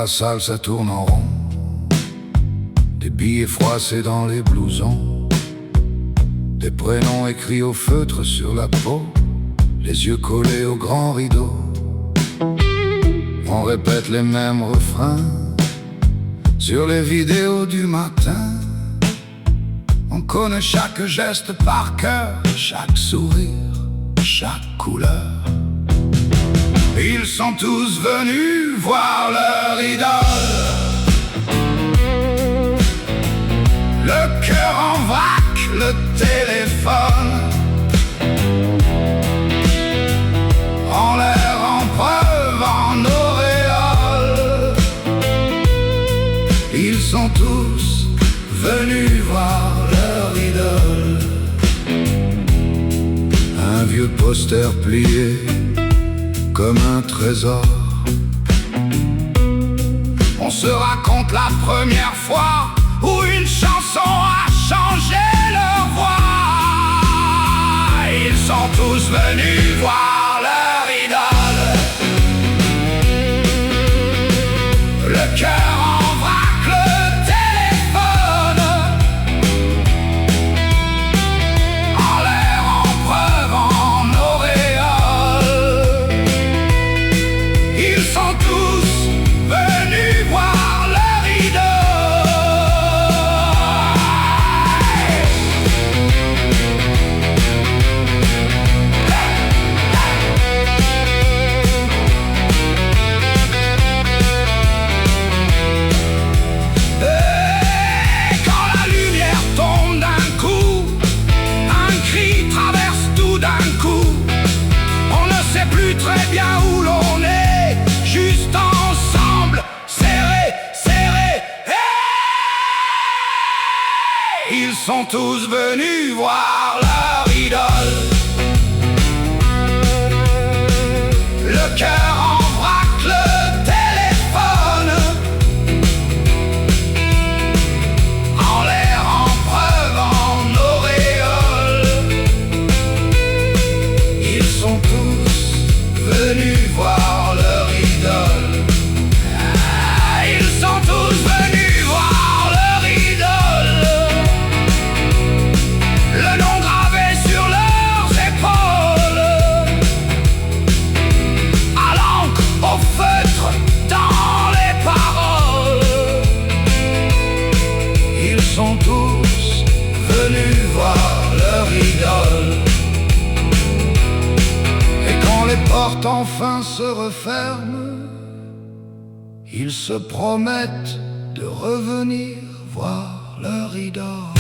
la salle ça tourne en rond, des billets froissés dans les blousons, des prénoms écrits au feutre sur la peau, les yeux collés au grand rideau. On répète les mêmes refrains sur les vidéos du matin. On connaît chaque geste par cœur, chaque sourire, chaque couleur. Ils sont tous venus voir leur idole. Le cœur en vrac, le téléphone en l'air, en preuve, en auréole. Ils sont tous venus voir leur idole. Un vieux poster plié comme un trésor. On se raconte la première fois où une chanson a changé leur voix. Ils sont tous venus voir leur idole. Le cœur en vrac, le téléphone en l'air, en preuve, en auréole. Ils sont tous venus voir leur très bien où l'on est, juste ensemble, serrés, serrés. Hey! Ils sont tous venus voir leur idole. Le cœur en vrac, le téléphone en l'air, en preuve, en auréole. Ils sont tous venus voir leur idole. Ils sont tous venus voir leur idole. Le nom gravé sur leurs épaules, à l'encre, au feutre, dans les paroles. Ils sont tous venus voir leur idole. Les portes enfin se referment, ils se promettent de revenir voir leur idole.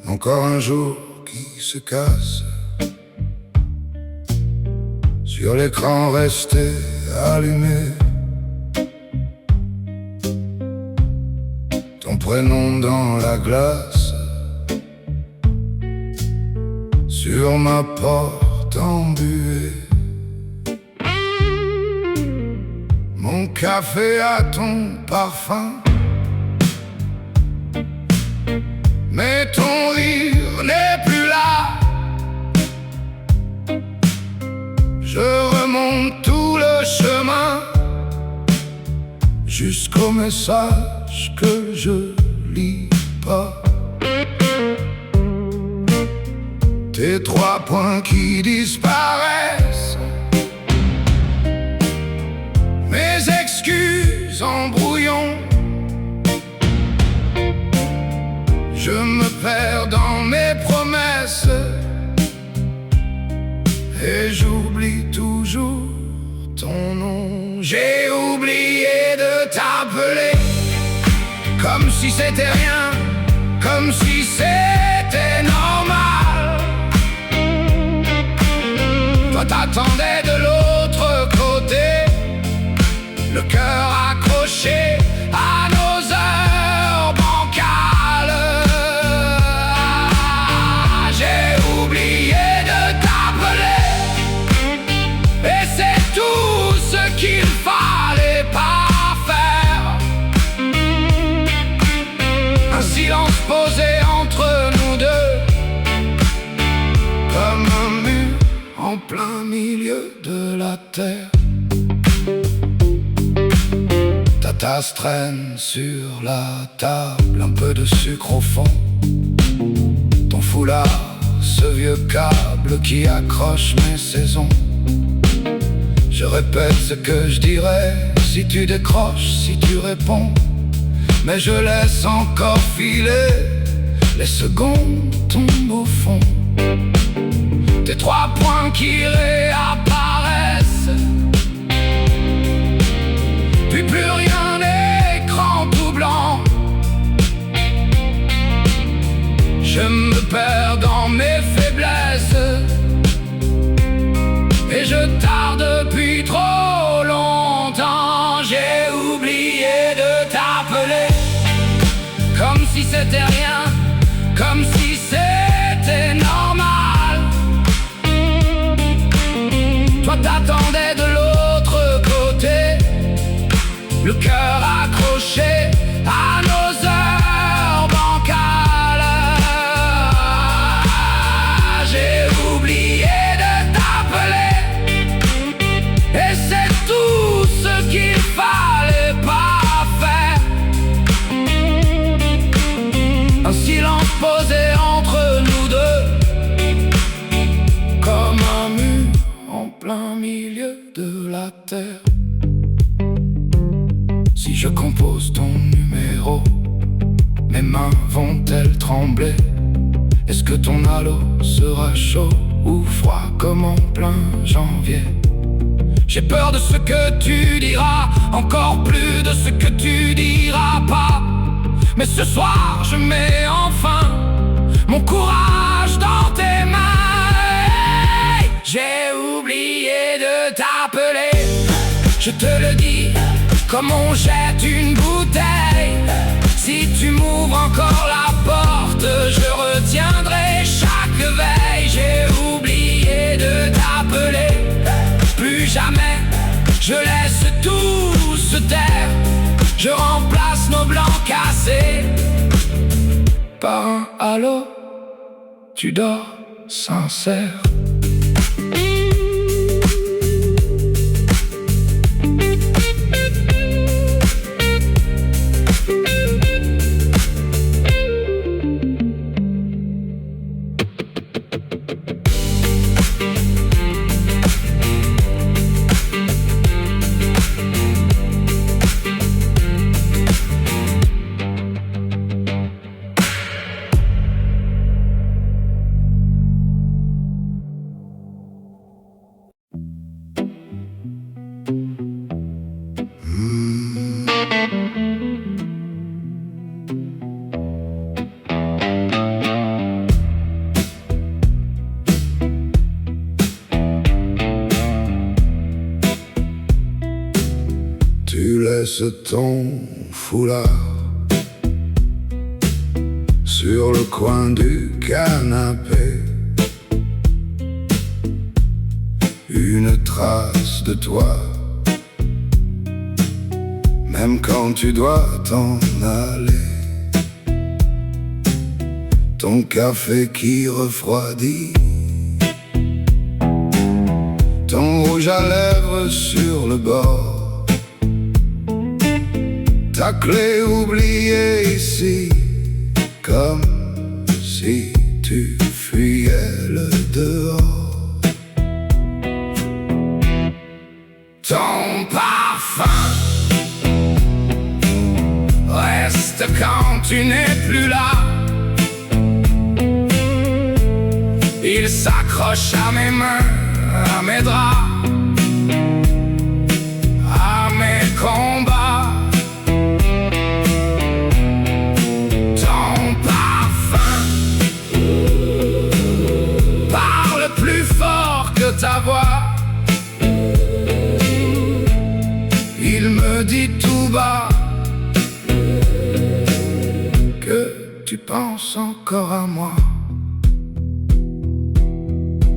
Encore un jour qui se casse sur l'écran resté allumé. Ton prénom dans la glace sur ma porte embuée. Mon café a ton parfum, mais ton rire n'est plus là. Je remonte tout le chemin jusqu'au message que je lis pas. Tes 3 points qui disparaissent, mes excuses en brouillon. Je me perds dans mes promesses et j'oublie toujours ton nom. J'ai oublié de t'appeler, comme si c'était rien, comme si c'était normal. Toi t'attendais de l'autre côté, le cœur accroché à nos heures bancales. J'ai oublié de t'appeler, milieu de la terre. Ta tasse traîne sur la table, un peu de sucre au fond. Ton foulard, ce vieux câble qui accroche mes saisons. Je répète ce que je dirais si tu décroches, si tu réponds. Mais je laisse encore filer, les secondes tombent au fond. Tes 3 points qui réapparaissent, puis plus rien, écran tout blanc. Je me perds dans mes faiblesses et je tarde depuis trop longtemps. J'ai oublié de t'appeler, comme si c'était rien, comme si c'était normal. Toi t'attendais de l'autre côté, le cœur accroché à nos heures bancales. J'ai oublié de t'appeler, et c'est tout ce qu'il fallait pas faire. Un silence posé entre nous deux, comme un mur en plein milieu de la terre. Si je compose ton numéro, mes mains vont-elles trembler? Est-ce que ton halo sera chaud ou froid comme en plein janvier? J'ai peur de ce que tu diras, encore plus de ce que tu diras pas. Mais ce soir je mets enfin mon courage dans tes mains. Hey, j'ai oublié de t'appeler, je te le dis, comme on jette une bouteille. Si tu m'ouvres encore la porte, je retiendrai chaque veille. J'ai oublié de t'appeler, plus jamais je laisse tout se taire. Je remplace nos blancs cassés par un halo, tu dors sincère. Tu laisses ton foulard sur le coin du canapé, une trace de toi, même quand tu dois t'en aller. Ton café qui refroidit, ton rouge à lèvres sur le bord, ta clé oubliée ici, comme si tu fuyais le dehors. Ton parfum reste quand tu n'es plus là. Il s'accroche à mes mains, à mes draps, à mes combats. Ton parfum parle plus fort que ta voix. Il me dit tout bas que tu penses encore à moi.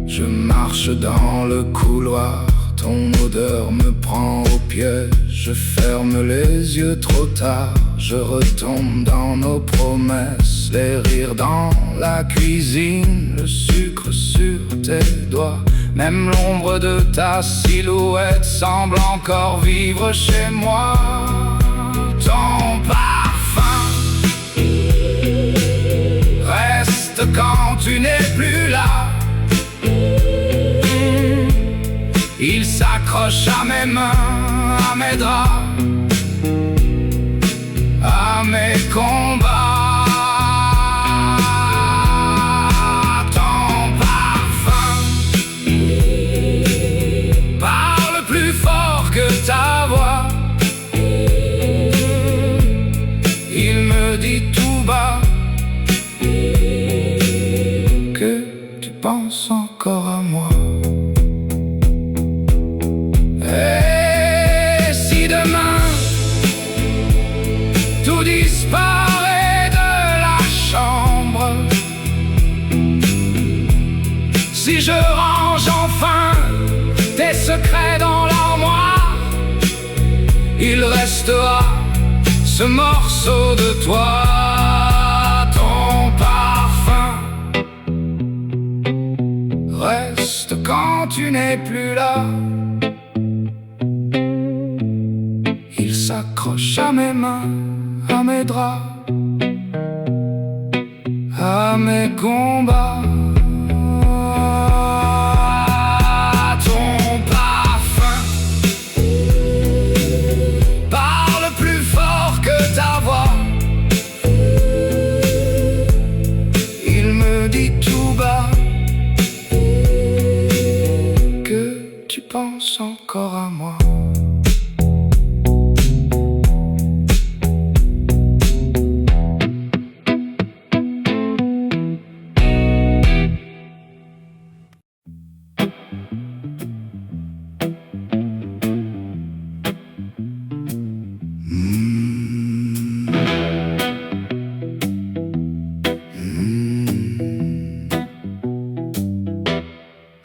Je marche dans le couloir, ton odeur me prend au piège. Je ferme les yeux trop tard, je retombe dans nos promesses. Les rires dans la cuisine, le sucre sur tes doigts, Même l'ombre de ta silhouette semble encore vivre chez moi. Ton parfum reste quand tu n'es plus là. Il s'accroche à mes mains, à mes draps, à mes combats. Ton parfum parle plus fort que ta voix. Il me dit tout bas que tu penses encore à moi. Et si demain tout disparaît de la chambre, si je range enfin tes secrets dans l'armoire, il restera ce morceau de toi. Ton parfum reste quand tu n'es plus là. Il s'accroche à mes mains, à mes draps, à mes combats. Ton parfum parle plus fort que ta voix. Il me dit tout bas que tu penses encore à moi.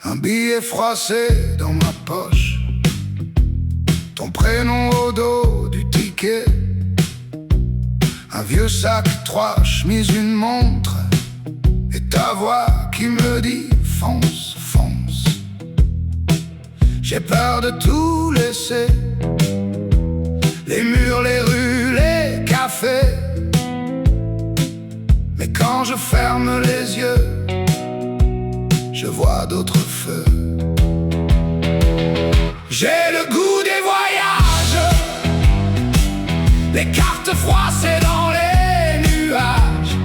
Un billet froissé dans ma poche, ton prénom au dos du ticket, un vieux sac, 3 chemises, une montre, et ta voix qui me dit fonce, fonce. J'ai peur de tout laisser, les murs, les rues, les cafés, mais quand je ferme les yeux, je vois d'autres feux. J'ai le goût des voyages, les cartes froissées dans les nuages,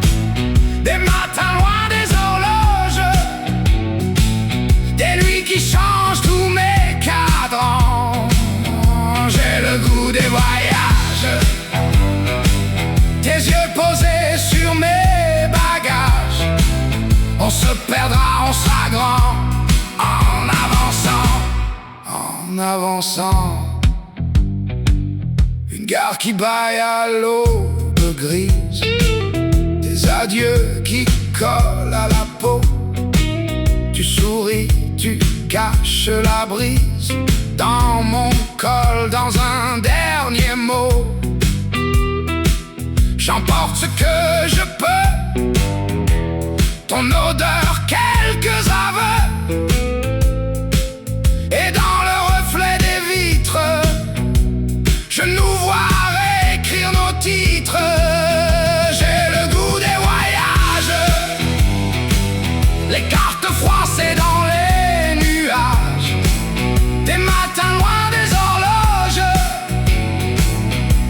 des matins loin des horloges, des nuits qui changent tous mes cadrans. J'ai le goût des voyages, tes yeux posés sur mes bagages. On se perdra, on sera grand en avançant, en avançant. Une gare qui bâille à l'aube grise, des adieux qui collent à la peau. Tu souris, tu caches la brise dans mon col, dans un dernier mot. J'emporte ce que je peux, ton odeur, quelques aveux, et dans le reflet des vitres, je nous vois réécrire nos titres. J'ai le goût des voyages, les cartes froissées dans les nuages, des matins loin des horloges,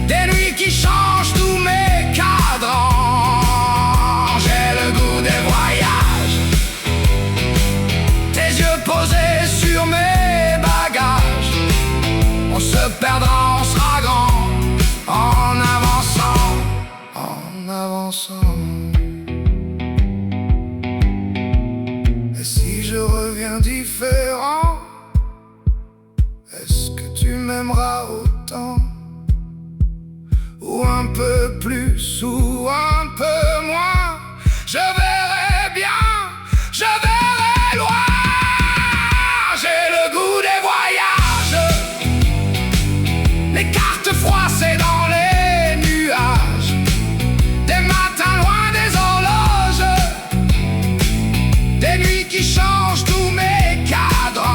des nuits qui changent tous mes cadrans. J'ai le goût des voyages, tes yeux posés sur mes bagages. On se perdra, on sera grand en avançant, en avançant. Et si je reviens différent, est-ce que tu m'aimeras autant? Ou un peu plus, ou un peu moins? Je verrai bien, je verrai loin. J'ai le goût des voyages, les cartes froissées dans les nuages, des matins loin des horloges, des nuits qui changent tous mes cadres.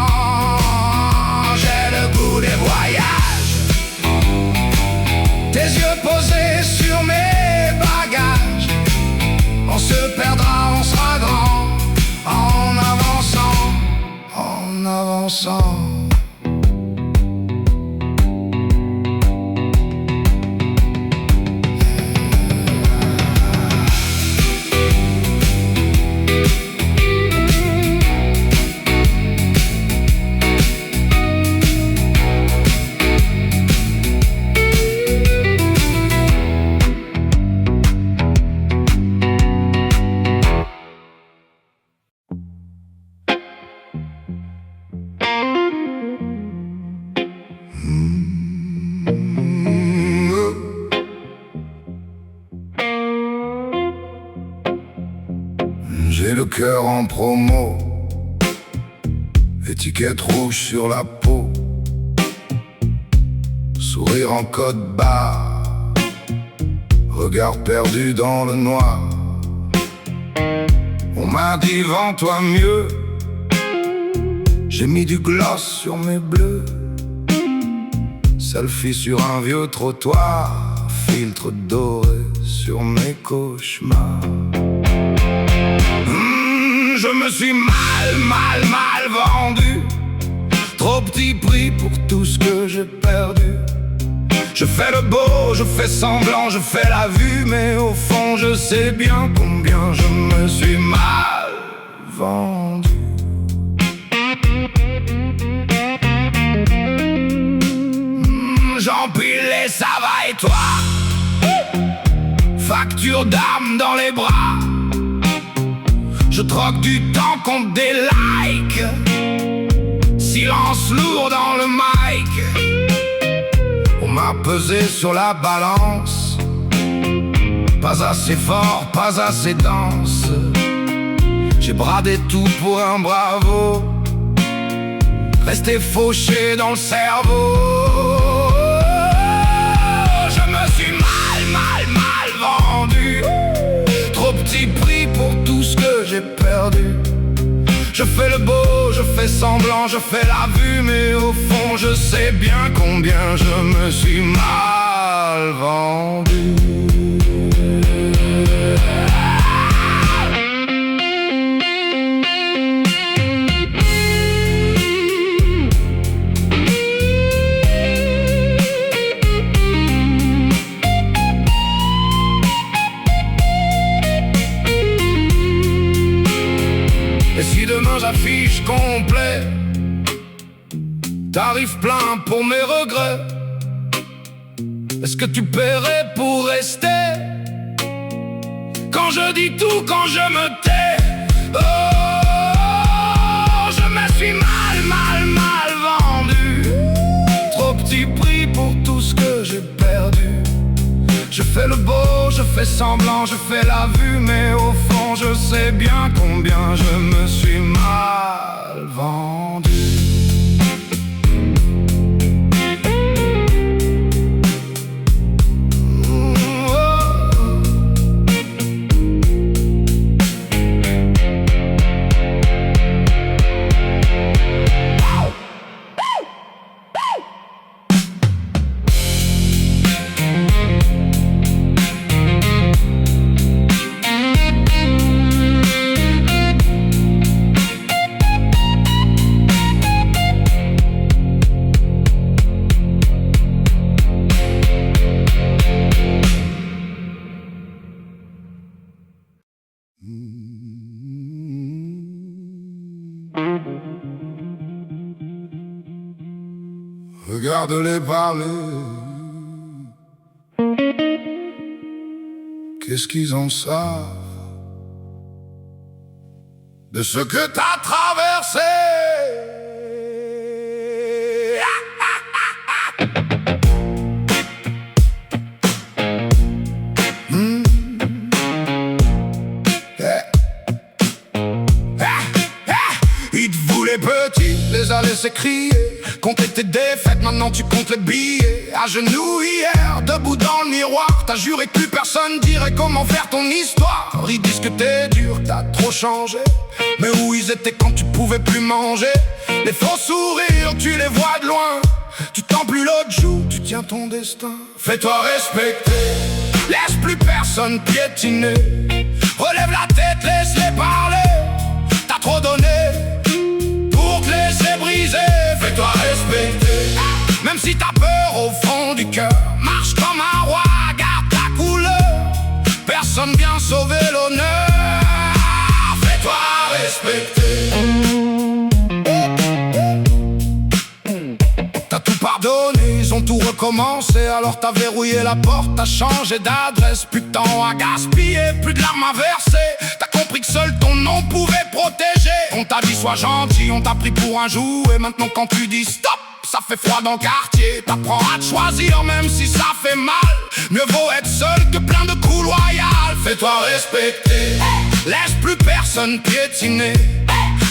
innocent. J'ai le cœur en promo, étiquette rouge sur la peau, sourire en code barre, regard perdu dans le noir. On m'a dit vends-toi mieux, j'ai mis du gloss sur mes bleus. Selfie sur un vieux trottoir, filtre doré sur mes cauchemars. Je me suis mal vendu, trop petit prix pour tout ce que j'ai perdu. Je fais le beau, je fais semblant, je fais la vue, mais au fond je sais bien combien je me suis mal vendu. J'empile et ça va et toi, facture d'âme dans les bras. Je troque du temps contre des likes, silence lourd dans le mic. On m'a pesé sur la balance, pas assez fort, pas assez dense. J'ai bradé tout pour un bravo, resté fauché dans le cerveau. Je me suis mal vendu, trop petit prix pour tout ce que j'ai perdu. Je fais le beau, je fais semblant, je fais la vue, mais au fond je sais bien combien je me suis mal vendu. Et si demain j'affiche complet, tarif plein pour mes regrets, est-ce que tu paierais pour rester? Quand je dis tout, quand je me tais, oh, je me suis mal vendu, trop petit prix pour tout ce que j'ai perdu. Je fais le beau, je fais semblant, je fais la vue, mais au fond je sais bien combien je me suis mal vendu. Regarde-les parler, qu'est-ce qu'ils en savent de ce que t'as traversé? Ils te voulaient petit, les a laissés crier, compter tes défaites, maintenant tu comptes les billets. À genoux hier, debout dans le miroir, t'as juré que plus personne dirait comment faire ton histoire. Ils disent que t'es dur, t'as trop changé, mais où ils étaient quand tu pouvais plus manger? Les faux sourires, tu les vois de loin, tu tends plus l'autre joue, tu tiens ton destin. Fais-toi respecter, laisse plus personne piétiner, relève la tête, laisse-les parler. T'as trop donné pour te laisser laisser briser. Fais-toi respecter. Même si t'as peur au fond du cœur, marche comme un roi, garde ta couleur. Personne vient sauver l'honneur. Fais-toi respecter. T'as tout pardonné, ils ont tout recommencé. Alors t'as verrouillé la porte, t'as changé d'adresse. Plus de temps à gaspiller, plus de larmes à verser. T'as compris que seul ton nom pouvait protéger. On t'a dit sois gentil, on t'a pris pour un jouet. Maintenant quand tu dis stop, ça fait froid dans le quartier. T'apprends à te choisir même si ça fait mal. Mieux vaut être seul que plein de coups loyaux. Fais-toi respecter. Laisse plus personne piétiner.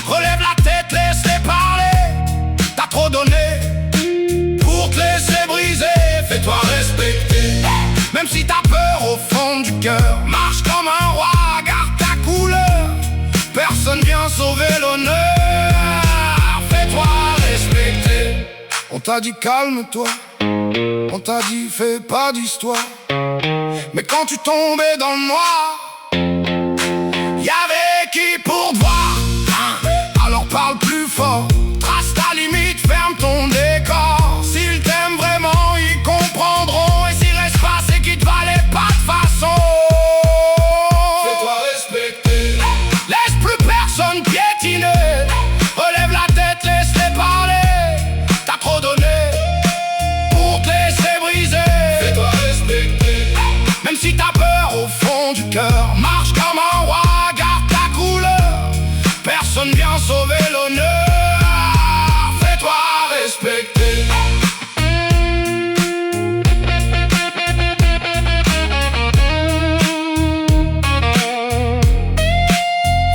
Relève la tête, laisse-les parler. T'as trop donné pour te laisser briser. Fais-toi respecter. Même si t'as peur au fond du cœur, marche comme un roi, garde ta couleur. Personne vient sauver l'honneur. Fais-toi respecter. On t'a dit calme-toi, on t'a dit fais pas d'histoire. Mais quand tu tombais dans le noir, y'avait qui pour te voir, hein? Alors parle plus fort, trace ta limite, ferme ton décor. S'ils t'aiment vraiment, ils comprendront. Et s'il reste pas, c'est qu'ils te valaient pas de façon. Fais-toi respecter. Laisse plus personne piétiner. Relève la tête, laisse-les parler. T'as trop donné pour te laisser briser. Fais-toi respecter. Même si t'as peur au fond du cœur, marche comme un roi, garde ta couleur. Personne vient sauver l'honneur. Fais-toi respecter.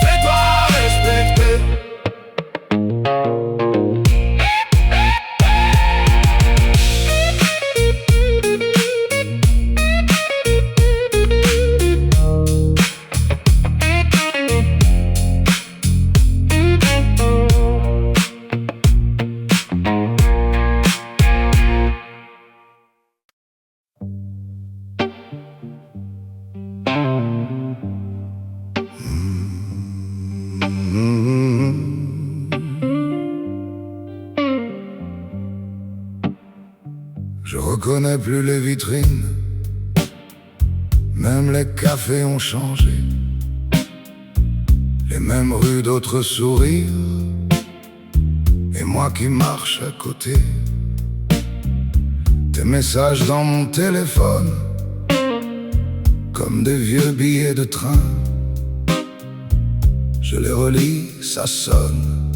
Fais-toi respecter. Je reconnais plus les vitrines, même les cafés ont changé. Les mêmes rues, d'autres sourires, et moi qui marche à côté. Tes messages dans mon téléphone, comme des vieux billets de train. Je les relis, ça sonne,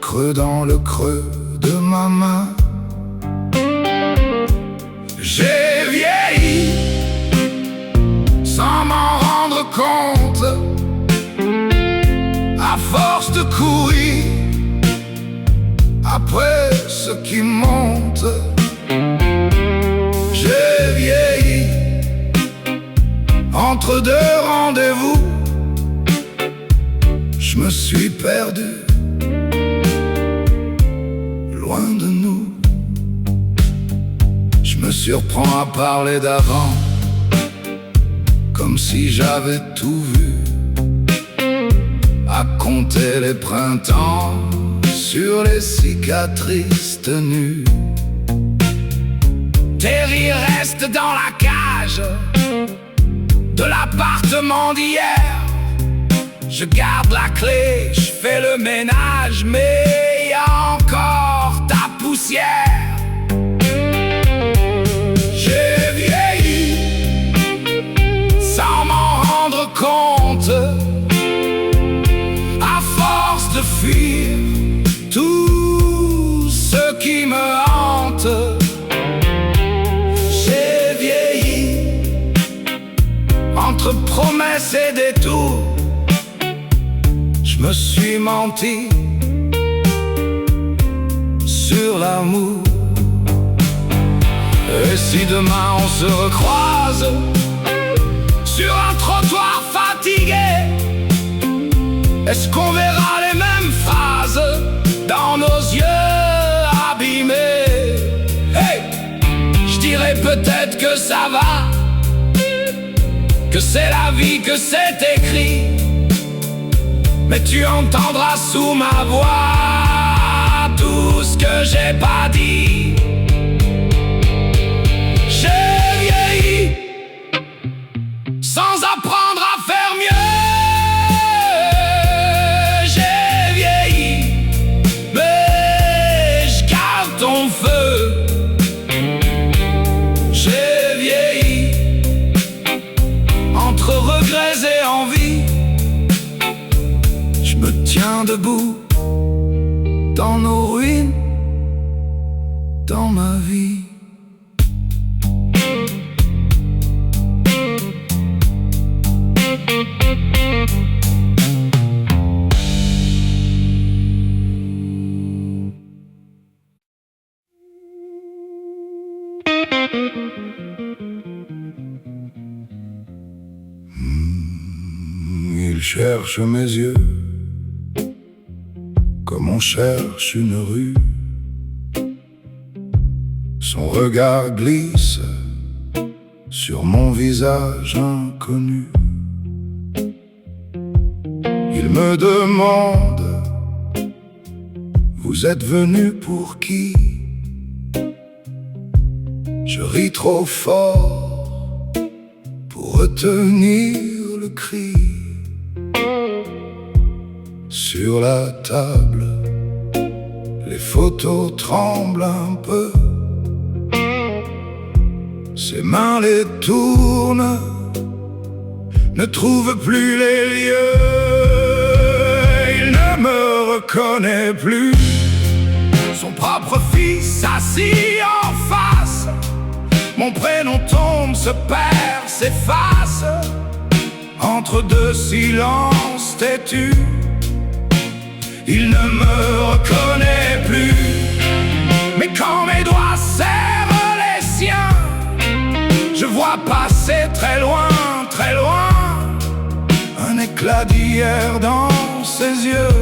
creux dans le creux de ma main. J'ai vieilli sans m'en rendre compte, à force de courir après ce qui monte. J'ai vieilli entre deux rendez-vous. Je me suis perdu loin de nous. Je me surprends à parler d'avant, comme si j'avais tout vu, à compter les printemps sur les cicatrices tenues. Tes rires restent dans la cage de l'appartement d'hier. Je garde la clé, je fais le ménage, mais y a encore ta poussière. J'ai vieilli sans m'en rendre compte, à force de fuir tout ce qui me hante. J'ai vieilli entre promesses et détours. Je me suis menti sur l'amour. Et si demain on se recroise sur un trottoir fatigué, est-ce qu'on verra les mêmes phrases dans nos yeux abîmés? Hey! Je dirais peut-être que ça va, que c'est la vie, que c'est écrit. Mais tu entendras sous ma voix tout ce que j'ai pas dit. J'ai vieilli sans apprendre à faire mieux. J'ai vieilli, mais je garde ton feu. J'ai vieilli entre regrets et envie. Je me tiens debout dans nos ruines, dans ma vie. Il cherche mes yeux comme on cherche une rue. Son regard glisse sur mon visage inconnu. Il me demande: vous êtes venu pour qui? Je ris trop fort pour retenir le cri. Sur la table, les photos tremblent un peu. Ses mains les tournent, ne trouvent plus les lieux. Il ne me reconnaît plus. Son propre fils assis en face. Mon prénom tombe, se perd, s'efface entre deux silences têtus. Il ne me reconnaît plus. Mais quand mes doigts serrent les siens, je vois passer très loin, un éclat d'hier dans ses yeux.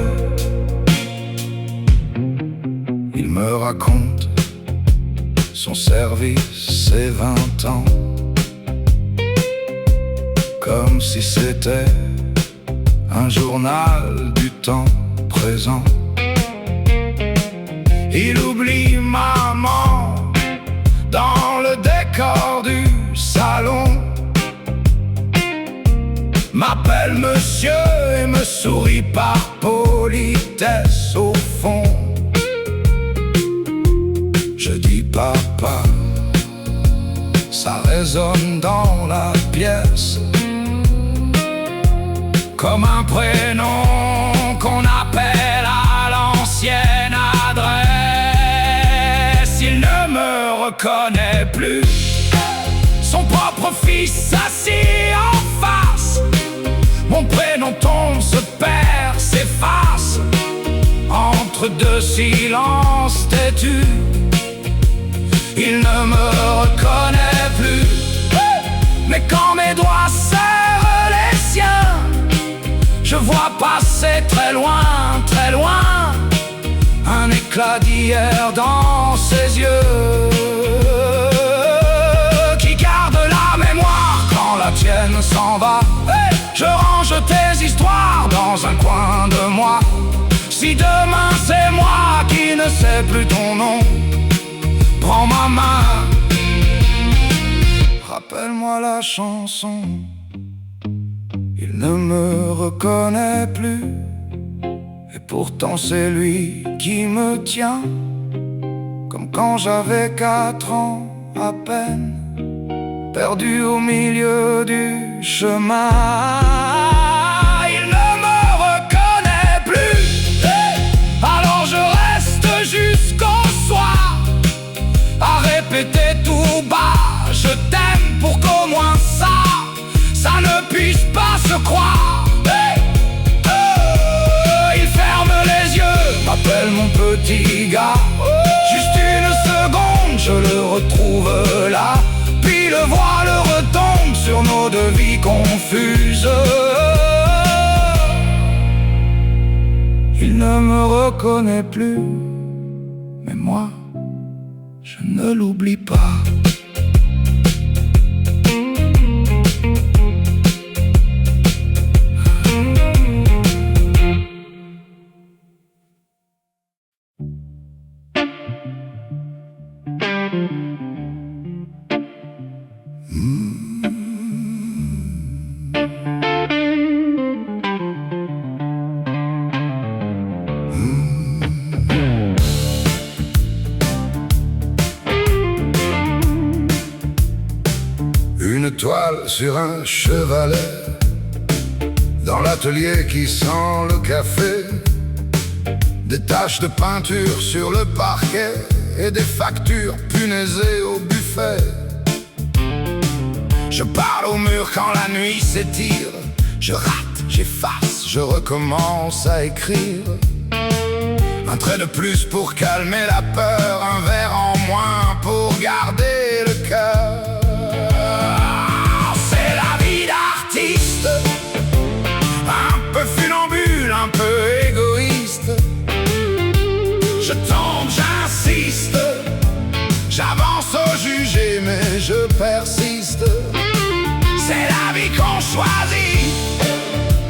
Il me raconte son service, ses 20 ans, comme si c'était un journal du temps présent. Il oublie maman dans le décor du salon, m'appelle monsieur et me sourit par politesse au fond. Je dis papa, ça résonne dans la pièce, comme un prénom qu'on appelle à l'ancienne adresse. Il ne me reconnaît plus. Son propre fils assis en face. Mon prénom tombe, se perd, s'efface entre deux silences têtus. Il ne me reconnaît plus. Mais quand mes doigts serrent les siens, je vois passer très loin, un éclat d'hier dans ses yeux, qui garde la mémoire quand la tienne s'en va. Je range tes histoires dans un coin de moi. Si demain c'est moi qui ne sais plus ton nom, prends ma main, rappelle-moi la chanson. Il ne me reconnaît plus, et pourtant c'est lui qui me tient, comme quand j'avais 4 ans à peine, perdu au milieu du chemin. Il ne me reconnaît plus, alors je reste jusqu'au soir à répéter tout bas: je t'aime, pour qu'au moins ça ne puisse pas se croire. Il ferme les yeux, m'appelle mon petit gars. Juste une seconde, je le retrouve là, puis le voile retombe sur nos deux vies confuses. Il ne me reconnaît plus, mais moi, je ne l'oublie pas. toile sur un chevalet, dans l'atelier qui sent le café, des taches de peinture sur le parquet et des factures punaisées au buffet. Je parle au mur quand la nuit s'étire, je rate, j'efface, je recommence à écrire. Un trait de plus pour calmer la peur, un verre en moins pour garder le cœur. C'est la vie d'artiste, un peu funambule, un peu égoïste. Je tombe, j'insiste, j'avance au jugé mais je persiste. C'est la vie qu'on choisit,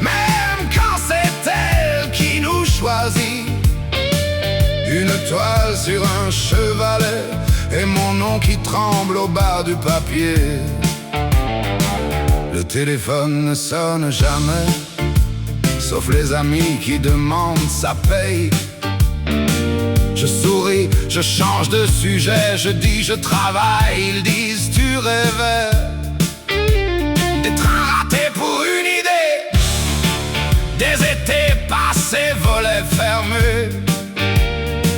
même quand c'est elle qui nous choisit. Une toile sur un chevalet et mon nom qui tremble au bas du papier. Le téléphone ne sonne jamais, sauf les amis qui demandent sa paye. Je souris, je change de sujet, je dis je travaille, ils disent tu rêvais. Des trains ratés pour une idée, des étés passés, volets fermés.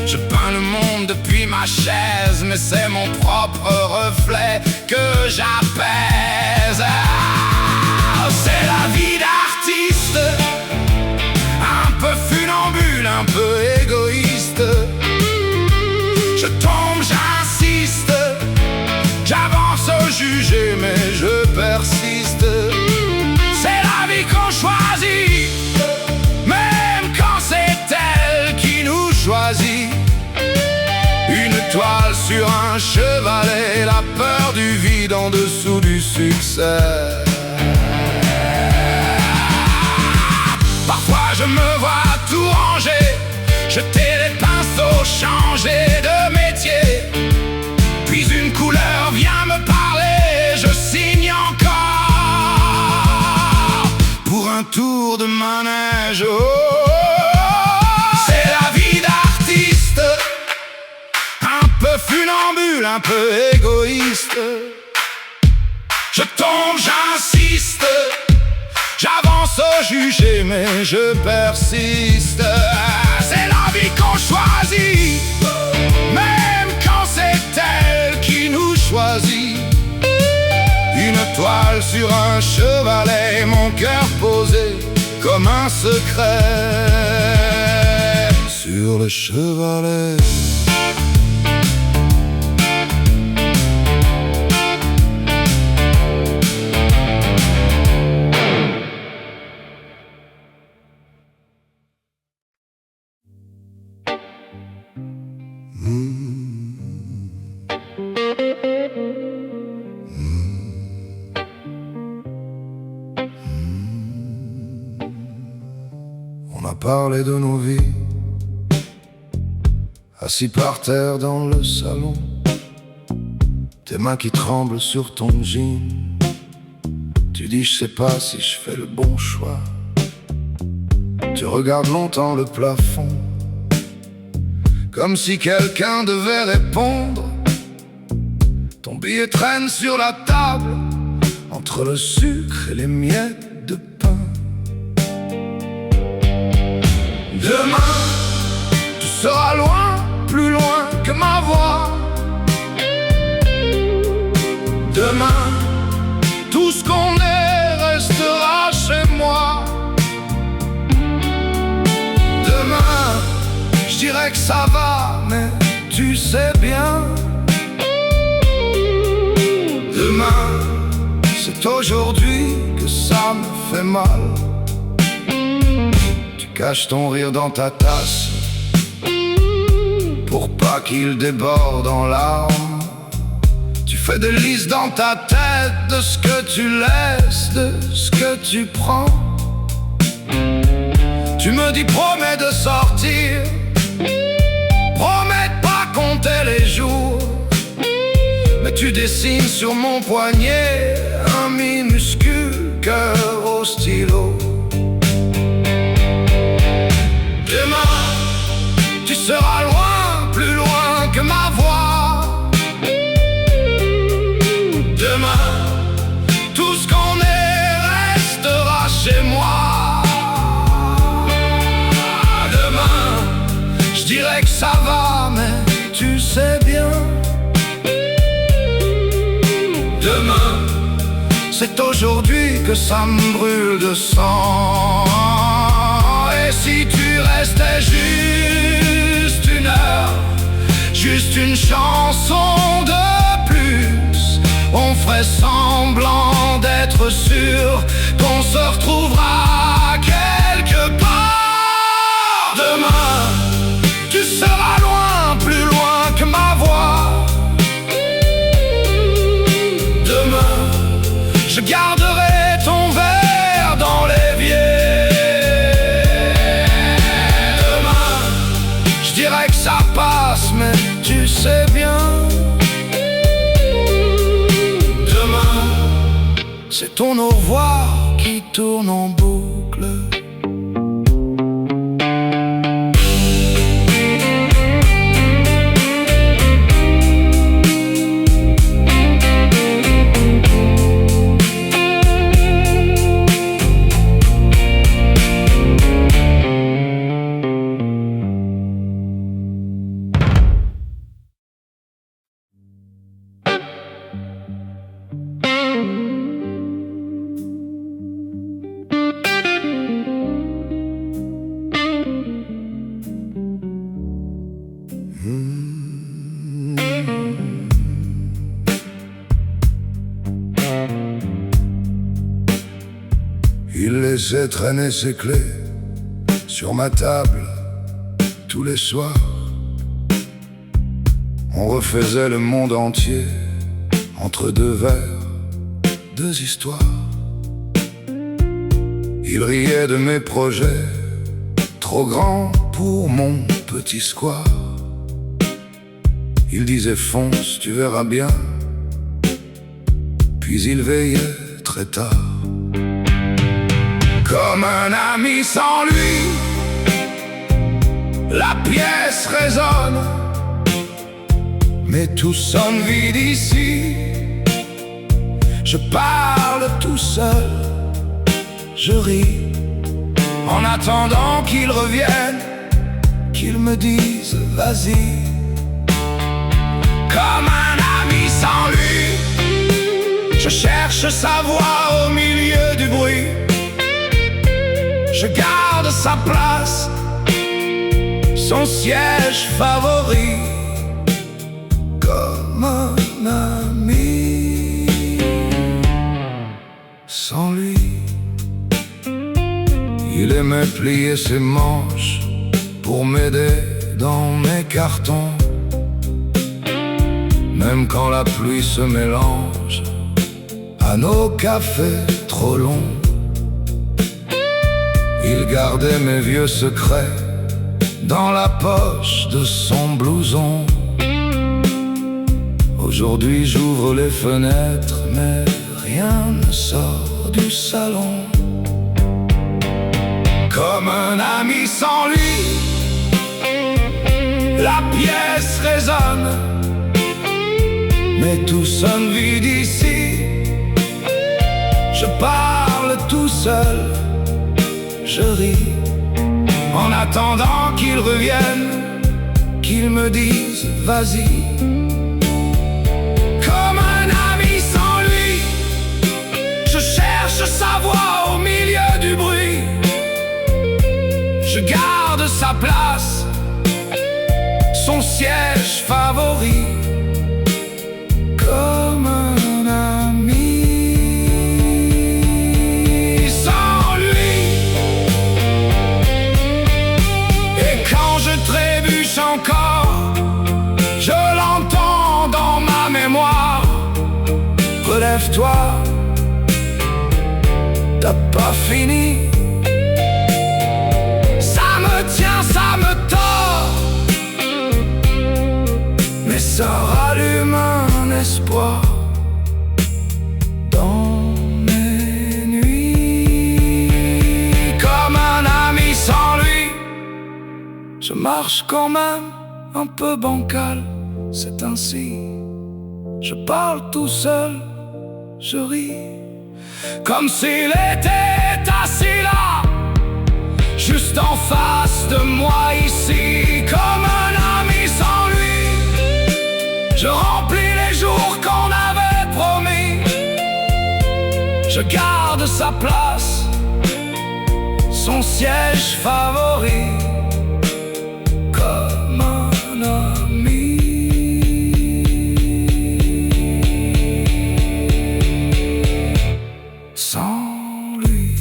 Je peins le monde depuis ma chaise, mais c'est mon propre reflet que j'apaise. C'est la vie d'artiste, un peu funambule, un peu égoïste. Je tombe, j'insiste, j'avance au jugé mais je persiste. C'est la vie qu'on choisit, même quand c'est elle qui nous choisit. Une toile sur un chevalet, la peur du vide en dessous du succès. Parfois je me vois tout ranger, jeter les pinceaux, changer de métier. Puis une couleur vient me parler, je signe encore pour un tour de manège. C'est la vie d'artiste, un peu funambule, un peu égoïste. Je tombe, j'insiste, j'avance au jugé mais je persiste. C'est la vie qu'on choisit, même quand c'est elle qui nous choisit. Une toile sur un chevalet, mon cœur posé comme un secret sur le chevalet. On a parlé de nos vies, assis par terre dans le salon, tes mains qui tremblent sur ton jean. Tu dis je sais pas si je fais le bon choix. Tu regardes longtemps le plafond, comme si quelqu'un devait répondre. Ton billet traîne sur la table, entre le sucre et les miettes de pain. Demain, tu seras loin, plus loin que ma voix. Demain, tout ce qu'on est restera chez moi. Demain, je dirais que ça va, mais tu sais bien. Demain, c'est aujourd'hui que ça me fait mal. Tu caches ton rire dans ta tasse pour pas qu'il déborde en larmes. Tu fais des listes dans ta tête de ce que tu laisses, de ce que tu prends. Tu me dis promets de sortir, promets de pas compter les jours. Mais tu dessines sur mon poignet un minuscule cœur au stylo. Demain, tu seras loin, plus loin que ma voix. Demain, C'est aujourd'hui que ça me brûle de sang. Et si tu restais juste une heure, juste une chanson de plus, on ferait semblant d'être sûr qu'on se retrouvera quelque part. Demain, tu seras loin, plus loin que ma voix. Demain, je garderai ton verre dans l'évier. Demain, je dirais que ça passe, mais tu sais bien. Demain, c'est ton au revoir qui tourne en boucle. Il laissait traîner ses clés sur ma table tous les soirs. On refaisait le monde entier entre deux vers, deux histoires. Il riait de mes projets, trop grands pour mon petit square. Il disait fonce, tu verras bien. Puis il veillait très tard. Comme un ami sans lui, la pièce résonne, mais tout sonne vide ici. Je parle tout seul, je ris, en attendant qu'il revienne, qu'il me dise vas-y. Comme un ami sans lui, je cherche sa voix au milieu du bruit. Je garde sa place, son siège favori. Comme un ami sans lui. Il aimait plier ses manches pour m'aider dans mes cartons. Même quand la pluie se mélange à nos cafés trop longs. Il gardait mes vieux secrets dans la poche de son blouson. Aujourd'hui j'ouvre les fenêtres, mais rien ne sort du salon. Comme un ami sans lui, la pièce résonne, mais tout sonne vide ici. Je parle tout seul, je ris, en attendant qu'il revienne, qu'il me dise vas-y. Comme un ami sans lui, je cherche sa voix au milieu du bruit. Je garde sa place, son siège favori. Comme un ami sans lui. Et quand je trébuche encore, je l'entends dans ma mémoire. Relève-toi, t'as pas fini. Ça me tient, ça me tord, mais ça rallume un espoir dans mes nuits. Comme un ami sans lui, je marche quand même un peu bancal. C'est ainsi, je parle tout seul, je ris, comme s'il était assis là, juste en face de moi ici. Comme un ami sans lui, je remplis les jours qu'on avait promis. je garde sa place, son siège favori, comme un ami. Sans lui,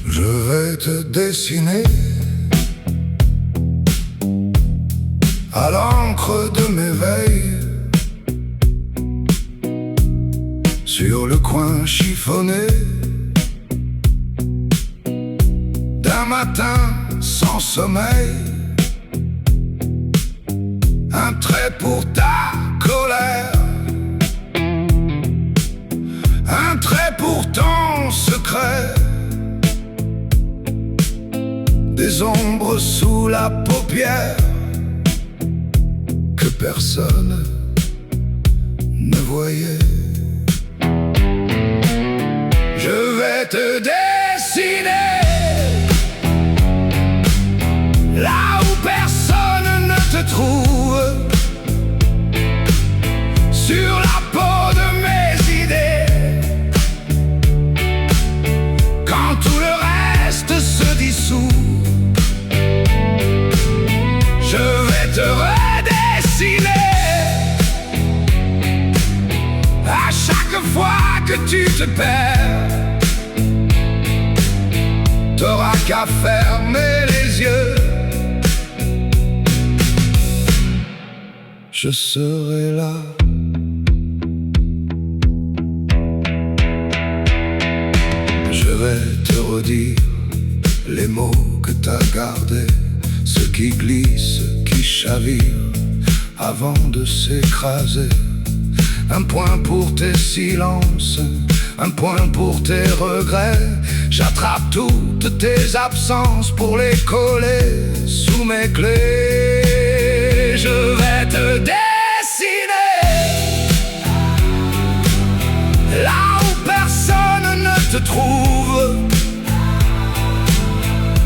je vais te dessiner à l'encre de mes veilles sur le coin chiffonné d'un matin sans sommeil, un trait pour ta colère, un trait pour ton secret, des ombres sous la paupière que personne ne voyait. Je vais te dessiner là où personne ne te trouve, sur la peau de mes idées, quand tout le reste se dissout. Je vais te redessiner à chaque fois que tu te perds. T'auras qu'à fermer les yeux, je serai là. Je vais te redire les mots que t'as gardés, ceux qui glissent, qui chavirent avant de s'écraser. Un point pour tes silences, un point pour tes regrets. J'attrape toutes tes absences pour les coller sous mes clés. Je vais te dessiner là où personne ne te trouve,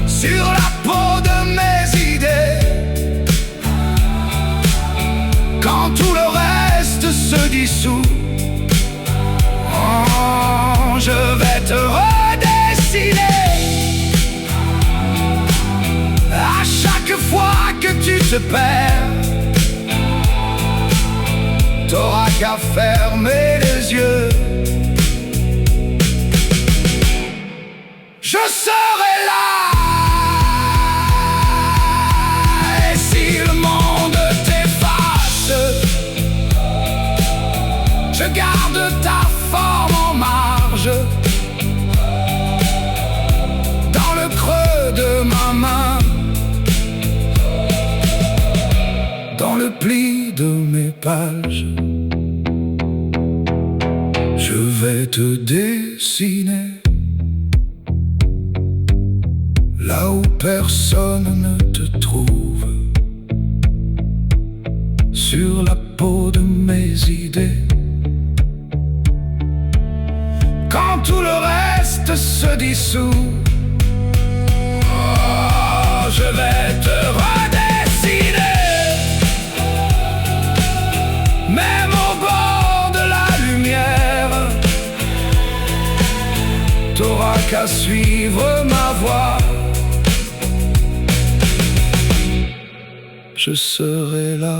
sur la peau de mes idées, quand tout le reste se dissout. Oh, je vais te redessiner à chaque fois que tu te perds. T'auras qu'à fermer les yeux, je serai là. Et si le monde t'efface, je garde ta forme en marge, dans le creux de ma main, dans le pli de mes pages. Je vais te dessiner là où personne ne te trouve, sur la peau de mes idées, quand tout le reste se dissout. Oh, je vais te redessiner, même au bord de la lumière. T'auras qu'à suivre ma voie, je serai là.